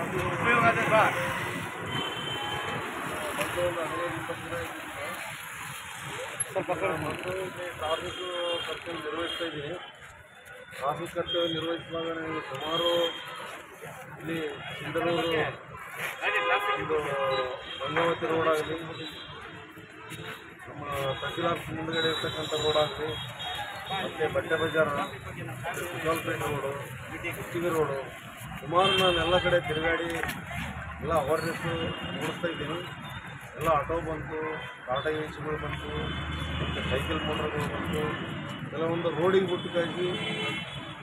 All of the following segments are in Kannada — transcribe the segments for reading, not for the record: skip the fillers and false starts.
ಉಪಯೋಗ ಆದ್ರೆ ಬಾ ಸ್ವಲ್ಪ ಟ್ರಾಫಿಕ್ ಕರ್ತವ್ಯ ನಿರ್ವಹಿಸ್ತಾ ಇದ್ದೀನಿ. ಟ್ರಾಫಿಕ್ ಕರ್ತವ್ಯ ನಿರ್ವಹಿಸುವಾಗ ನನಗೆ ಸುಮಾರು ಇಲ್ಲಿ ಸಿಂಧನೂರು ಒಂದು ಗಂಗಾವತಿ ರೋಡ್ ಆಗಲಿ, ನಮ್ಮ ತಹಸೀಲ್ ಆಫೀಸ್ ಮುಂದುಗಡೆ ಇರ್ತಕ್ಕಂಥ ರೋಡ್ ಆಗಲಿ, ಮತ್ತು ಬಟ್ಟೆ ಬಜಾರ, ಸುಜಾಲ್ಪೇಟೆ ರೋಡು, ಕುತ್ತಿಗೆ ರೋಡು, ಸುಮಾರು ನಾನು ಎಲ್ಲ ಕಡೆ ತಿರುಗಾಡಿ ಎಲ್ಲ ಅವೇರ್ನೆಸ್ಸು ಮೂಡಿಸ್ತಾ ಇದ್ದೀನಿ. ಎಲ್ಲ ಆಟೋ ಬಂತು, ಟಾಟಾ ಏಸಿಗಳು ಬಂತು, ಮತ್ತು ಸೈಕಲ್ ಮೋಟ್ರ್ಗಳು ಬಂತು. ಕೆಲವೊಂದು ರೋಡಿಗೆ ಬಿಟ್ಟುಕಾಗಿ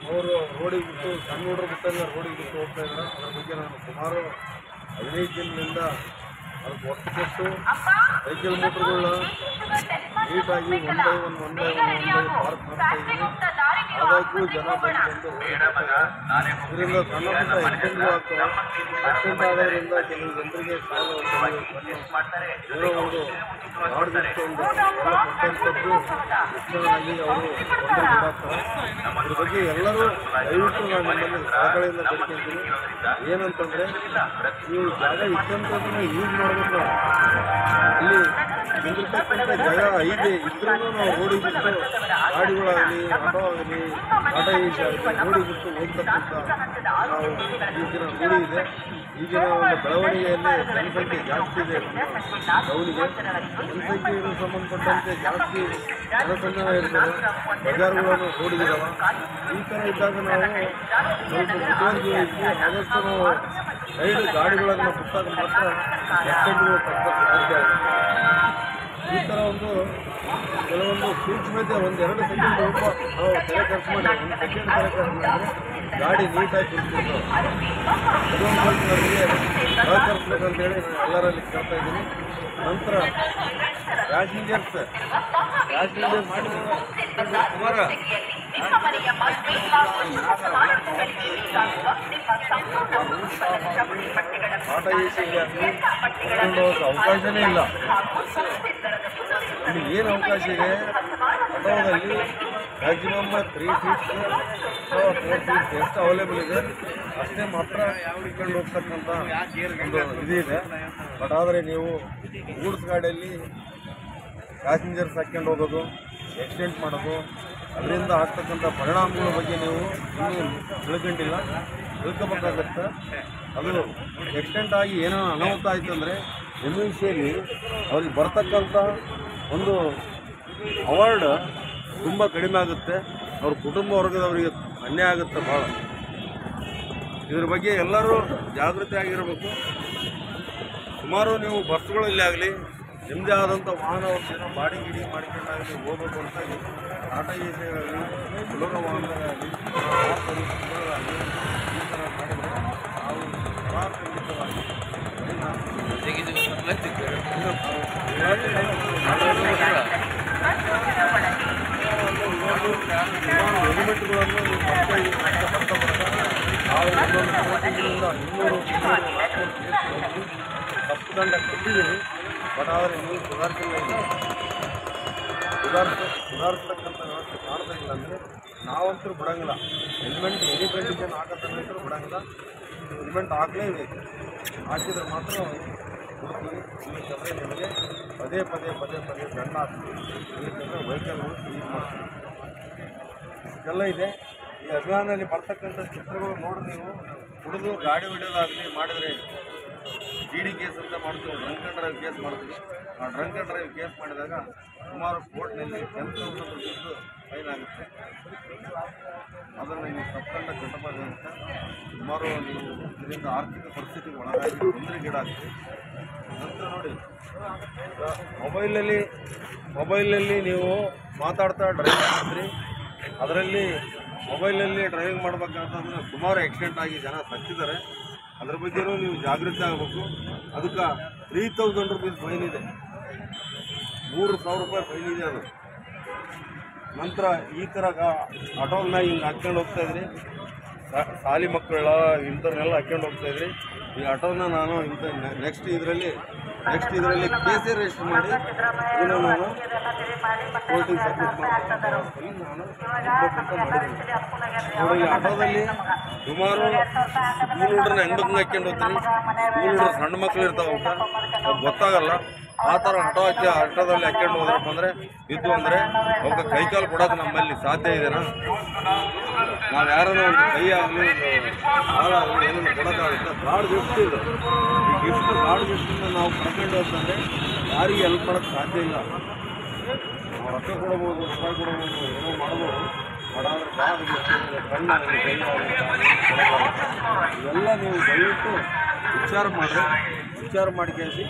ಅವರು ರೋಡಿಗೆ ಬಿಟ್ಟು ಸಣ್ಣ ಹುಡುಗರು ಬಿಟ್ಟಂಗೆ ರೋಡಿಗೆ ಬಿಟ್ಟು ಹೋಗ್ತಾ ಇದ್ದಾರೆ. ಅದರ ಬಗ್ಗೆ ನಾನು ಸುಮಾರು 15 ದಿನದಿಂದ ಅದಕ್ಕೆ ಒತ್ತು ಕೊಟ್ಟು ಸೈಕಲ್ ಮೋಟ್ರ್ಗಳನ್ನ ನೀಟಾಗಿ ಒನ್ ಬೈ ಒನ್ ಪಾರ್ಕ್ ಮಾಡ್ತಾ ಇದ್ದೀನಿ. ಆದಾಗ್ಯೂ ಜನ ಬಂದು ಇದರಿಂದ ಸಣ್ಣ ಪುಟ್ಟ ಆಕ್ಸಿಡೆಂಟ್ಗಳು ಆಗ್ತವೆ. ಆಕ್ಸಿಡೆಂಟ್ ಆಗೋದ್ರಿಂದ ಕೆಲವು ಜನರಿಗೆ ಸಾವು ಏನೋ ಒಂದು ಮಾಡಿಬಿಟ್ಟು ಕೊಟ್ಟಂಥದ್ದು ಹೆಚ್ಚಿನಾಗಿ ಅವರು ತೊಂದರೆಗೀಡಾಗ್ತಾರೆ. ಇದ್ರ ಬಗ್ಗೆ ಎಲ್ಲರೂ ದಯವಿಟ್ಟು ನಾನು ನಮ್ಮಲ್ಲಿ ಸಹಕಳಿಯಿಂದ ಬೇಡ್ಕೊಂತೀನಿ. ಏನಂತಂದರೆ ನೀವು ಜಾಗ ಇದ್ದಂಥದ್ದನ್ನು ಯೂಸ್ ಮಾಡಬೇಕು. ಇಲ್ಲಿ ನಿಂದಿರ್ತಕ್ಕಂಥ ಜಾಗ ಐದೆ ಇದ್ರೂ ನಾವು ರೋಡಿಗೆ ಬಿಟ್ಟು ಗಾಡಿಗಳಾಗಲಿ, ಆಟೋ ಆಗಲಿ, ಟಾಟಾ ಏಸಿ ಆಗಲಿ ರೋಡಿಗೆ ಬಿಟ್ಟು ಹೋಗ್ತಕ್ಕಂಥ ನಾವು ಈಗಿನ ರೂಢಿ ಇದೆ. ಈಗಿನ ಒಂದು ಬೆಳವಣಿಗೆಯಲ್ಲಿ ಜನಸಂಖ್ಯೆ ಜಾಸ್ತಿ ಇದೆ. ಟೌನಿಗೆ ಜನಸಂಖ್ಯೆಗೆ ಸಂಬಂಧಪಟ್ಟಂತೆ ಜಾಸ್ತಿ ಜನಸಂಖ್ಯೆ ಇರ್ತದೆ. ಬಜಾರ್ಗಳನ್ನು ರೋಡಿಗಿದಾವೆ. ಈ ಥರ ಇದ್ದಾಗ ನಾವು ಸ್ವಲ್ಪ ಮುತುವರ್ಜಿ ವಹಿಸಿ ಆದಷ್ಟು ನಾವು ಸೈಡ್ ಗಾಡಿಗಳನ್ನು ಬಿಟ್ಟಾಗ ಮಾತ್ರ ಆಕ್ಸಿಡೆಂಟ್ಗಳು ತಪ್ಪಕ್ಕೆ ಸಾಧ್ಯ ಆಗುತ್ತೆ. ಈ ಥರ ಒಂದು ಕೆಲವೊಂದು ಸೂಕ್ಷ್ಮತೆ 1-2 ಸೆಕೆಂಡ್ ನಾವು ತಲೆ ಖರ್ಚು ಮಾಡಿ 1 ಸೆಕೆಂಡ್ ತಲೆ ಖರ್ಚು ಮಾಡಿದ್ರೆ ಗಾಡಿ ನೀಟಾಗಿ ಕುಡಿಸ್ಬಿಟ್ಟು ಅದೊಂದು ಸ್ವಲ್ಪ ನನಗೆ ಸಹಕರಿಸ್ಬೇಕಂತೇಳಿ ನಾನು ಎಲ್ಲರಲ್ಲಿ ಕೇಳ್ತಾ ಇದ್ದೀನಿ. ನಂತರ ಪ್ಯಾಸೆಂಜರ್ಸ್ ಕುಮಾರ ಟಾಟಾ ಏಸಿಗೆ ಕರ್ಕೊಂಡು ಹೋಗೋಕ್ಕೆ ಅವಕಾಶನೇ ಇಲ್ಲ. ಇಲ್ಲಿ ಏನು ಅವಕಾಶ ಇದೆ, ಆಟೋದಲ್ಲಿ ಮ್ಯಾಕ್ಸಿಮಮ್ 3 ಸೀಟ್ಸ್ 4 ಸೀಟ್ಸ್ ಎಷ್ಟು ಅವೈಲೇಬಲ್ ಇದೆ ಅಷ್ಟೇ ಮಾತ್ರ ಹಿಡ್ಕೊಂಡು ಹೋಗ್ತಕ್ಕಂಥ ಒಂದು ಇದಿದೆ. ಬಟ್ ಆದರೆ ನೀವು ಗೂಡ್ಸ್ ಗಾಡಿಯಲ್ಲಿ ಪ್ಯಾಸೆಂಜರ್ಸ್ ಹಾಕ್ಕೊಂಡು ಹೋಗೋದು, ಎಕ್ಸ್ಟೆಂಟ್ ಮಾಡೋದು, ಅದರಿಂದ ಆಗ್ತಕ್ಕಂಥ ಪರಿಣಾಮಗಳ ಬಗ್ಗೆ ನೀವು ಇನ್ನೂ ತಿಳ್ಕೋಬೇಕಾಗತ್ತೆ. ಅದು ಎಕ್ಸ್ಟೆಂಟ್ ಆಗಿ ಏನೋ ಅನಾಹುತ ಆಯಿತು ಅಂದರೆ ಎಮ್ಯುನಿಷಿಯಲ್ಲಿ ಅವ್ರಿಗೆ ಬರ್ತಕ್ಕಂಥ ಒಂದು ಅವಾರ್ಡ್ ತುಂಬ ಕಡಿಮೆ ಆಗುತ್ತೆ. ಅವ್ರ ಕುಟುಂಬ ವರ್ಗದವರಿಗೆ ಅನ್ಯಾಯ ಆಗುತ್ತೆ ಭಾಳ. ಇದ್ರ ಬಗ್ಗೆ ಎಲ್ಲರೂ ಜಾಗೃತಿ ಆಗಿರಬೇಕು. ಸುಮಾರು ನೀವು ಬಸ್ಗಳಲ್ಲಿ ಆಗಲಿ, ನಿಮ್ಮದೇ ಆದಂಥ ವಾಹನವನ್ನು ಬಾಡಿ ಗಿಡಿ ಮಾಡ್ಕೊಂಡಾಗಲಿ ಹೋಗಬೇಕು ಅಂತ ಟಾಟಾ ಏಸಿ ಆಗಲಿ, ಬುಲೋರೋ ವಾಹನಗಳಾಗಲಿ, ಈ ಥರ ಮಾಡಿದರೆ ನಾವು ಖಂಡಿತವಾಗಿ ಹೆಲ್ಮೆಟ್ಗಳನ್ನು ನಾವು 100 ತಪ್ಪುದಂಡ ಕೊಟ್ಟಿದ್ದೀವಿ. ಬಟ್ ಆದರೆ ನೀವು ಸುಧಾರಿಸ್ತಕ್ಕಂಥ ವ್ಯವಸ್ಥೆ ಮಾಡ್ತಾ ಇಲ್ಲ ಅಂದರೆ ನಾವಂತೂ ಬಿಡೋಂಗಿಲ್ಲ. ಹೆಲ್ಮೆಟ್ ಎನಿ ಕಂಡೀಷನ್ ಹಾಕೋದಂತೂ ಬಿಡೋಂಗಿಲ್ಲ. ಹೆಲ್ಮೆಟ್ ಹಾಕಲೇಬೇಕು. ಹಾಕಿದ್ರೆ ಮಾತ್ರ ಕೊಡ್ತೀವಿ. ಇಲ್ಲಂದರೆ ನಿಮಗೆ ಪದೇ ದಂಡ ಹಾಕ್ತೀವಿ. ಇಲ್ಲಂದರೆ ವೆಹಿಕಲ್ಗಳು ಸೀಸ್ ಮಾಡ್ತೀವಿ. ಇದೆಲ್ಲ ಇದೆ. ಈ ಅಭಿಯಾನದಲ್ಲಿ ಬರ್ತಕ್ಕಂಥ ಚಿತ್ರಗಳು ನೋಡಿ ನೀವು ಕುಡಿದು ಗಾಡಿ ಹೊಡೆಯೋದಾಗಲಿ ಮಾಡಿದರೆ DD ಕೇಸ್ ಅಂತ ಮಾಡ್ತೀವಿ, ಡ್ರಂಕ್ ಆ್ಯಂಡ್ ಡ್ರೈವ್ ಕೇಸ್ ಮಾಡ್ತೀವಿ. ಆ ಡ್ರಂಕ್ ಆ್ಯಂಡ್ ಡ್ರೈವ್ ಕೇಸ್ ಮಾಡಿದಾಗ ಸುಮಾರು ಕೋರ್ಟ್ನಲ್ಲಿ 10,000 ರೂಪಾಯಿ ಫೈನ್ ಆಗುತ್ತೆ. ಅದನ್ನು ನೀವು ತಪ್ಪಂಡ ಕಟ್ಟಬೇಕಾಗುತ್ತೆ. ಸುಮಾರು ನೀವು ಇದರಿಂದ ಆರ್ಥಿಕ ಪರಿಸ್ಥಿತಿಗೆ ಒಳಗಾಗಿ ತೊಂದರೆಗೀಡಾಗ್ತೀವಿ. ನಂತರ ನೋಡಿ, ಮೊಬೈಲಲ್ಲಿ ನೀವು ಮಾತಾಡ್ತಾ ಡ್ರೈವಿಂಗ್ ಮಾಡಿದ್ರಿ. ಅದರಲ್ಲಿ ಮೊಬೈಲಲ್ಲಿ ಡ್ರೈವಿಂಗ್ ಮಾಡಬೇಕಂತಂದ್ರೆ ಸುಮಾರು ಆಕ್ಸಿಡೆಂಟ್ ಆಗಿ ಜನ ಸತ್ತಿದ್ದಾರೆ. ಅದ್ರ ಬಗ್ಗೆಯೂ ನೀವು ಜಾಗೃತಿ ಆಗಬೇಕು. ಅದಕ್ಕೆ 3,000 ರೂಪೀಸ್ ಫೈನ್ ಇದೆ, 3,000 ರೂಪಾಯಿ ಫೈನ್ ಇದೆ ಅದು. ನಂತರ ಈ ಥರ ಆಟೋನ ಹಿಂಗೆ ಹಾಕ್ಕೊಂಡು ಹೋಗ್ತಾಯಿದ್ರಿ, ಶಾಲಿ ಮಕ್ಕಳ ಇಂಥವ್ರನ್ನೆಲ್ಲ ಹಾಕ್ಕೊಂಡು ಹೋಗ್ತಾಯಿದ್ರಿ. ಈ ಆಟೋನ ನಾನು ನೆಕ್ಸ್ಟ್ ಇದರಲ್ಲಿ ಕೇಸೇ ರಿಜಿಸ್ಟರ್ ಮಾಡಿ ಇದನ್ನು ನಾನು ಕೋರ್ಟಿಗೆ ಸಬ್ಮಿಟ್ ಮಾಡ್ತೀನಿ. ನಾನು ಮಾಡಿದ್ದೀನಿ. ನೋಡಿ, ಆಟೋದಲ್ಲಿ ಸುಮಾರು ಸ್ಕೂಲ್ ಹುಡ್ರನ್ನ ಹೆಂಗ್ ಹಾಕ್ಕೊಂಡು ಹೋಗ್ತೀನಿ. ಸ್ಕೂಲ್ ಹುಡ್ರು ಸಣ್ಣ ಮಕ್ಳು ಇರ್ತಾವೆ, ಅವ್ಕೆ ಗೊತ್ತಾಗಲ್ಲ. ಆ ಥರ ಆಟೋದಲ್ಲಿ ಹಾಕ್ಕೊಂಡು ಹೋದ್ರಪ್ಪ ಅಂದರೆ ಇದ್ದು ಅಂದರೆ ಅವಕ್ಕೆ ಕೈಕಾಲು ಕೊಡೋಕೆ ನಮ್ಮಲ್ಲಿ ಸಾಧ್ಯ ಇದೆನಾ? ನಾವು ಯಾರನ್ನೋ ಒಂದು ಕೈ ಆಗಲಿ ಹಾಳಾಗಲಿ ಏನನ್ನು ಕೊಡೋಕ್ಕಾಗುತ್ತೆ? ಗಾಡ್ ಗಿಫ್ಟ್ ಇದು. ಈ ಗಿಫ್ಟ್ ಗಾಡ್ ಗಿಫ್ಟನ್ನು ನಾವು ಪಡ್ಕೊಂಡು ಹೋಗ್ತಂದರೆ ಯಾರಿಗೆ ಹೆಲ್ಪ್ ಮಾಡೋಕ್ಕೆ ಸಾಧ್ಯ ಇಲ್ಲ. ನಾವು ರೊಕ್ಕ ಕೊಡ್ಬೋದು, ರೂಪಾಯಿ ಕೊಡ್ಬೋದು, ಏನೋ ಮಾಡ್ಬೋದು, ಬಟ್ ಆದರೆ ಗಾಡ್ ಗಿಫ್ಟ್ ಕಣ್ಣಾಗಲಿ ಕೈ ಆಗಲಿ ಇವೆಲ್ಲ ನೀವು ದಯವಿಟ್ಟು ವಿಚಾರ ಮಾಡಿಕೇಸಿ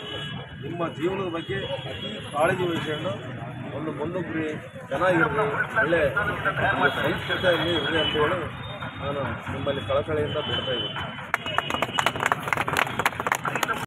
ನಿಮ್ಮ ಜೀವನದ ಬಗ್ಗೆ ಅತಿ ಕಾಳಜಿ ವಹಿಸ್ಕೊಂಡು ಒಂದು ಮುಂದೊಬ್ಬರಿ ಚೆನ್ನಾಗಿರ್ರಿ, ಒಳ್ಳೆ ಸಂಸ್ಕೃತಿಯಲ್ಲಿ ಇರ್ರಿ ಅಂತೇಳಿ ನಾನು ನಿಮ್ಮಲ್ಲಿ ಕಳಕಳಿಯಿಂದ ಬಿಡ್ತಾ ಇದ್ದೀನಿ.